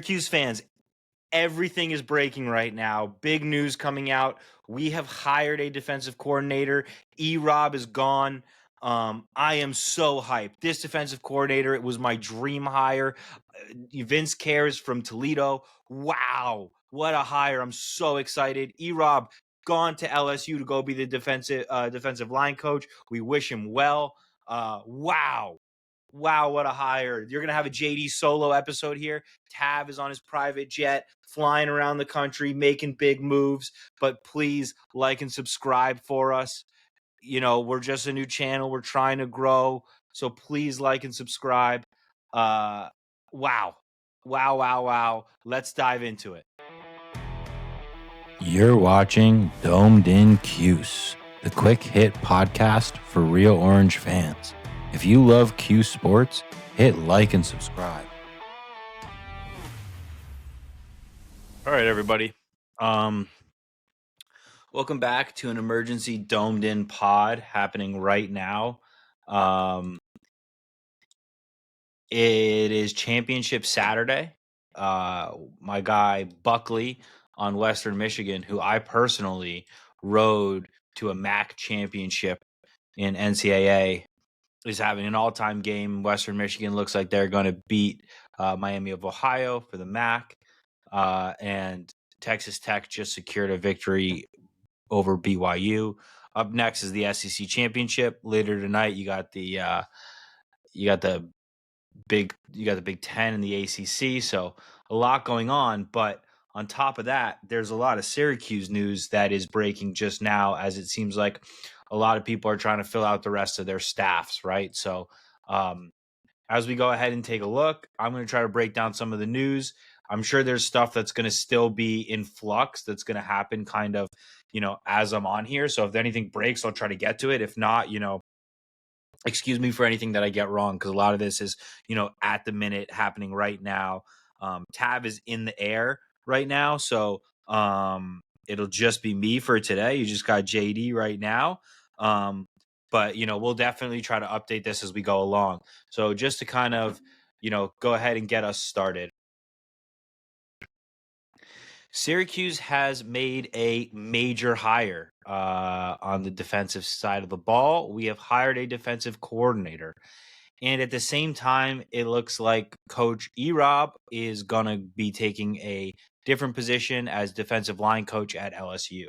Syracuse fans, everything is breaking right now. Big news coming out. We have hired a defensive coordinator. E-Rob is gone. I am so hyped. This defensive coordinator, it was my dream hire. Vince Kehres from Toledo. Wow, what a hire. I'm so excited. E-Rob gone to LSU to go be the defensive line coach. We wish him well. Wow. Wow, what a hire. You're going to have a JD solo episode here. Tav is on his private jet, flying around the country, making big moves. But please like and subscribe for us. We're just a new channel. We're trying to grow. So please like and subscribe. Wow. Wow, wow, wow. Let's dive into it. You're watching Domed In Cuse, the quick hit podcast for real Orange fans. If you love Cuse sports, hit like and subscribe. All right, everybody. Welcome back to an emergency domed in pod happening right now. It is Championship Saturday. My guy Buckley on Western Michigan, who I personally rode to a MAC championship in NCAA, is having an all-time game. Western Michigan looks like they're going to beat Miami of Ohio for the MAC, and Texas Tech just secured a victory over BYU. Up next is the SEC championship. Later tonight, you got the Big Ten and the ACC. So a lot going on, but on top of that, there's a lot of Syracuse news that is breaking just now, as it seems like a lot of people are trying to fill out the rest of their staffs, right? So as we go ahead and take a look, I'm going to try to break down some of the news. I'm sure there's stuff that's going to still be in flux that's going to happen kind of, as I'm on here. So if anything breaks, I'll try to get to it. If not, excuse me for anything that I get wrong, because a lot of this is, at the minute happening right now. Tab is in the air right now. So it'll just be me for today. You just got JD right now. But, we'll definitely try to update this as we go along. So just to kind of, go ahead and get us started. Syracuse has made a major hire on the defensive side of the ball. We have hired a defensive coordinator. And at the same time, it looks like Coach E-Rob is going to be taking a different position as defensive line coach at LSU.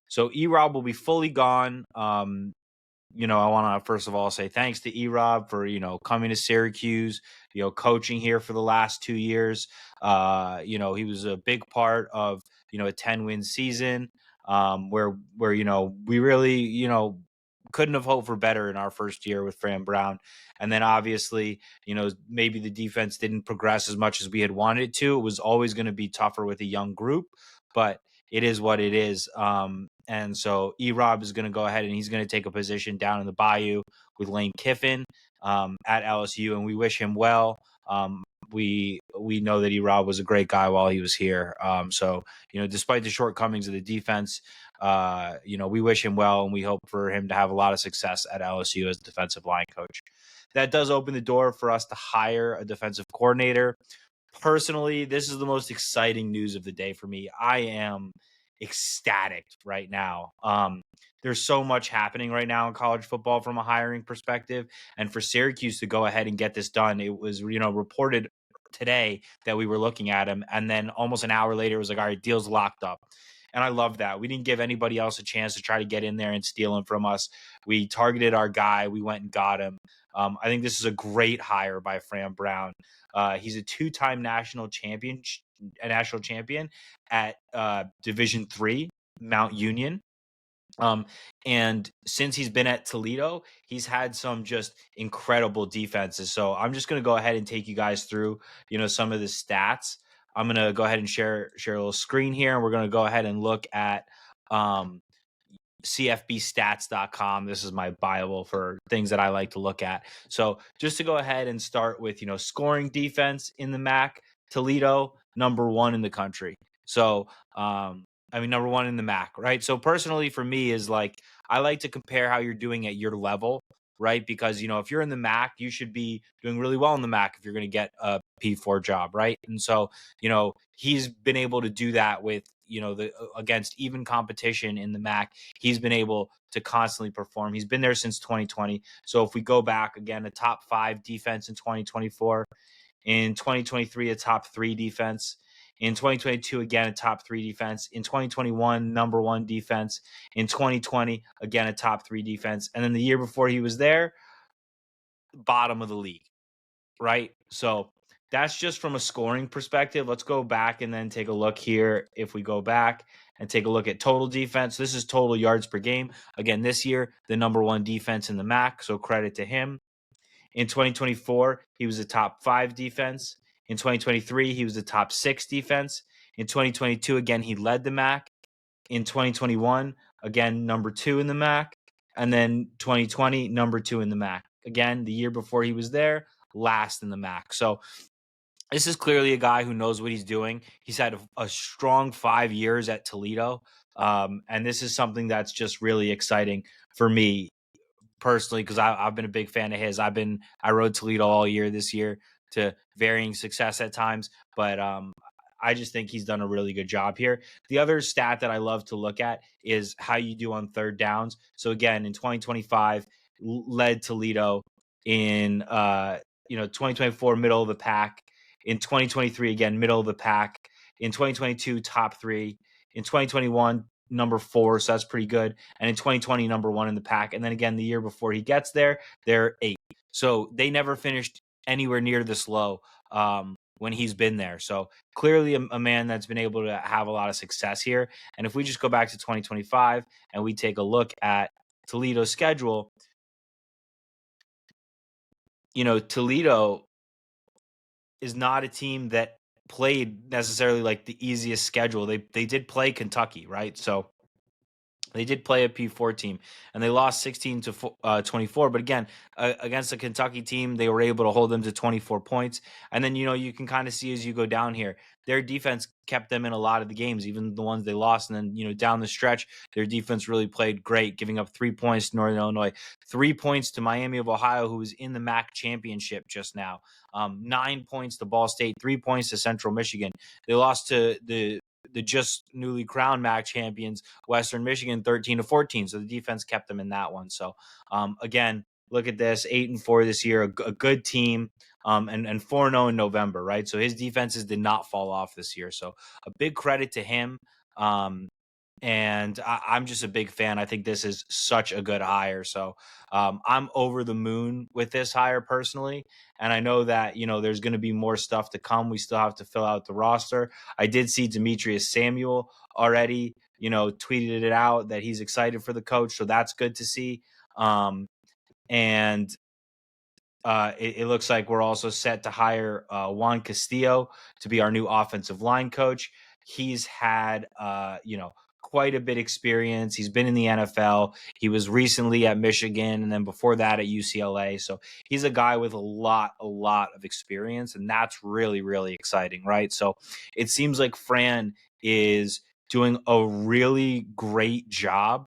So E-Rob will be fully gone. I want to first of all say thanks to E-Rob for, coming to Syracuse, coaching here for the last 2 years. He was a big part of, a 10-win season where we really, couldn't have hoped for better in our first year with Fran Brown. And then obviously, maybe the defense didn't progress as much as we had wanted it to. It was always going to be tougher with a young group, but it is what it is. And so E-Rob is going to go ahead and he's going to take a position down in the Bayou with Lane Kiffin at LSU, and we wish him well. We know that E-Rob was a great guy while he was here. So, despite the shortcomings of the defense, we wish him well, and we hope for him to have a lot of success at LSU as defensive line coach. That does open the door for us to hire a defensive coordinator. Personally, this is the most exciting news of the day for me. I am ecstatic right now. There's so much happening right now in college football from a hiring perspective, and for Syracuse to go ahead and get this done, it was reported today that we were looking at him, and then almost an hour later it was like, all right, deal's locked up. And I love that. We didn't give anybody else a chance to try to get in there and steal him from us. We targeted our guy. We went and got him. I think this is a great hire by Fran Brown. He's a two-time national champion at Division III Mount Union. And since he's been at Toledo, he's had some just incredible defenses. So I'm just going to go ahead and take you guys through, some of the stats. I'm going to go ahead and share a little screen here, and we're going to go ahead and look at cfbstats.com. This is my Bible for things that I like to look at. So just to go ahead and start with, scoring defense in the MAC, Toledo, number 1 in the country. So, number 1 in the MAC, right? So personally for me is like, I like to compare how you're doing at your level right? Because, if you're in the MAC, you should be doing really well in the MAC if you're going to get a P4 job, right? And so, he's been able to do that with, against even competition in the MAC. He's been able to constantly perform. He's been there since 2020. So if we go back again, a top 5 defense in 2024, in 2023, a top 3 defense. In 2022, again, a top 3 defense. In 2021, number 1 defense. In 2020, again, a top 3 defense. And then the year before he was there, bottom of the league, right? So that's just from a scoring perspective. Let's go back and then take a look here. If we go back and take a look at total defense, this is total yards per game. Again, this year, the number 1 defense in the MAC, so credit to him. In 2024, he was a top 5 defense. In 2023, he was a top 6 defense. In 2022, again, he led the MAC. In 2021, again, number 2 in the MAC. And then 2020, number 2 in the MAC. Again, the year before he was there, last in the MAC. So this is clearly a guy who knows what he's doing. He's had a strong 5 years at Toledo. And this is something that's just really exciting for me personally, because I've been a big fan of his. I rode Toledo all year this year to varying success at times, but I just think he's done a really good job here. The other stat that I love to look at is how you do on third downs. So again, in 2025, led Toledo in 2024, middle of the pack. In 2023, again, middle of the pack. In 2022, top 3. In 2021, number 4, so that's pretty good. And in 2020, number 1 in the pack. And then again, the year before he gets there, they're 8. So they never finished anywhere near this low when he's been there. So clearly a man that's been able to have a lot of success here. And if we just go back to 2025 and we take a look at Toledo's schedule, Toledo is not a team that played necessarily like the easiest schedule. They did play Kentucky, right? So they did play a P4 team, and they lost 16 to 24. But again, against a Kentucky team, they were able to hold them to 24 points. And then, you can kind of see as you go down here, their defense kept them in a lot of the games, even the ones they lost. And then, down the stretch, their defense really played great, giving up 3 points to Northern Illinois, 3 points to Miami of Ohio, who was in the MAC championship just now, 9 points to Ball State, 3 points to Central Michigan. They lost to the just newly crowned MAC champions, Western Michigan, 13 to 14. So the defense kept them in that one. So again, look at this, 8-4 this year, a good team, and 4-0 in November, right? So his defenses did not fall off this year. So a big credit to him. And I'm just a big fan. I think this is such a good hire. So I'm over the moon with this hire personally. And I know that, there's going to be more stuff to come. We still have to fill out the roster. I did see Demetrius Samuel already, tweeted it out that he's excited for the coach. So that's good to see. And it looks like we're also set to hire Juan Castillo to be our new offensive line coach. He's had, quite a bit experience. He's been in the NFL. He was recently at Michigan, and then before that at UCLA. So he's a guy with a lot of experience, and that's really, really exciting, right? So it seems like Fran is doing a really great job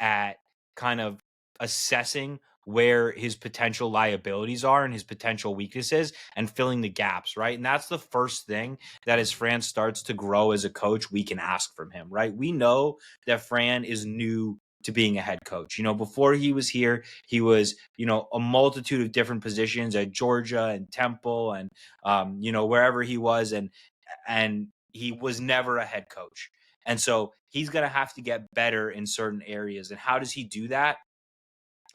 at kind of assessing where his potential liabilities are and his potential weaknesses and filling the gaps, right? And that's the first thing that as Fran starts to grow as a coach, we can ask from him, right? We know that Fran is new to being a head coach. Before he was here, he was, a multitude of different positions at Georgia and Temple and, wherever he was. And he was never a head coach. And so he's going to have to get better in certain areas. And how does he do that?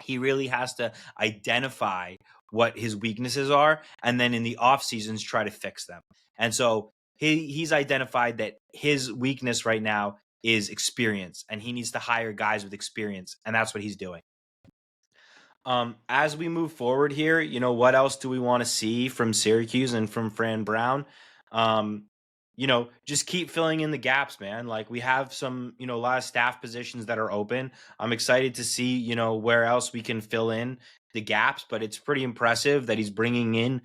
He really has to identify what his weaknesses are and then in the off seasons try to fix them. And so he's identified that his weakness right now is experience, and he needs to hire guys with experience, and that's what he's doing. As we move forward here, what else do we want to see from Syracuse and from Fran Brown? Just keep filling in the gaps, man. Like we have some, a lot of staff positions that are open. I'm excited to see, where else we can fill in the gaps, but it's pretty impressive that he's bringing in,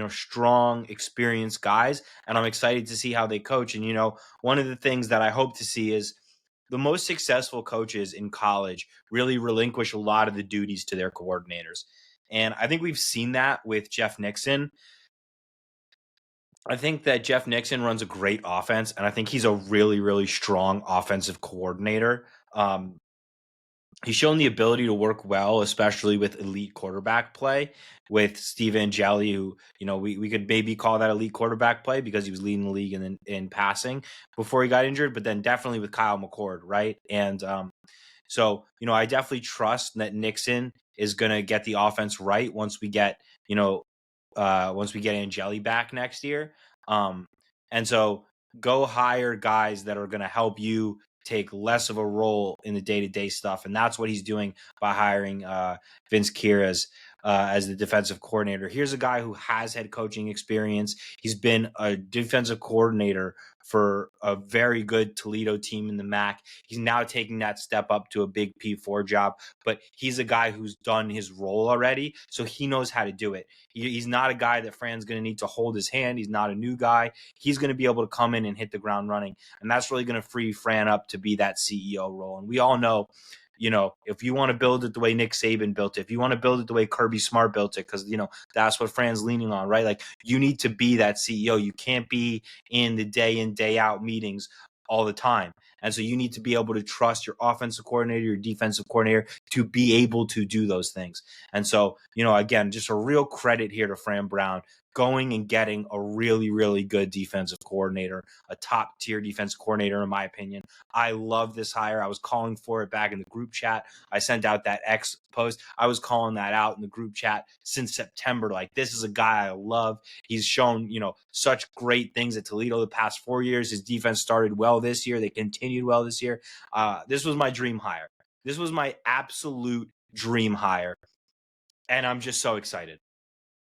strong, experienced guys. And I'm excited to see how they coach. And, one of the things that I hope to see is the most successful coaches in college really relinquish a lot of the duties to their coordinators. And I think we've seen that with Jeff Nixon. I think that Jeff Nixon runs a great offense, and I think he's a really, really strong offensive coordinator. He's shown the ability to work well, especially with elite quarterback play with Steve Angeli, who, we could maybe call that elite quarterback play because he was leading the league in passing before he got injured, but then definitely with Kyle McCord, right? And so, I definitely trust that Nixon is going to get the offense right once we get Angeli back next year. And so go hire guys that are going to help you take less of a role in the day-to-day stuff. And that's what he's doing by hiring Vince Kehres as the defensive coordinator. Here's a guy who has head coaching experience. He's been a defensive coordinator for a very good Toledo team in the MAC. He's now taking that step up to a big P4 job, but he's a guy who's done his role already, so he knows how to do it. He's not a guy that Fran's going to need to hold his hand. He's not a new guy. He's going to be able to come in and hit the ground running, and that's really going to free Fran up to be that CEO role. And we all know, if you want to build it the way Nick Saban built it, if you want to build it the way Kirby Smart built it, because, that's what Fran's leaning on, right? Like, you need to be that CEO. You can't be in the day in, day out meetings all the time. And so you need to be able to trust your offensive coordinator, your defensive coordinator to be able to do those things. And so, again, just a real credit here to Fran Brown going and getting a really, really good defensive coordinator, a top tier defensive coordinator, in my opinion. I love this hire. I was calling for it back in the group chat. I sent out that X post. I was calling that out in the group chat since September. Like, this is a guy I love. He's shown, such great things at Toledo the past 4 years. His defense started well this year. They continued well this year. This was my dream hire. This was my absolute dream hire. And I'm just so excited.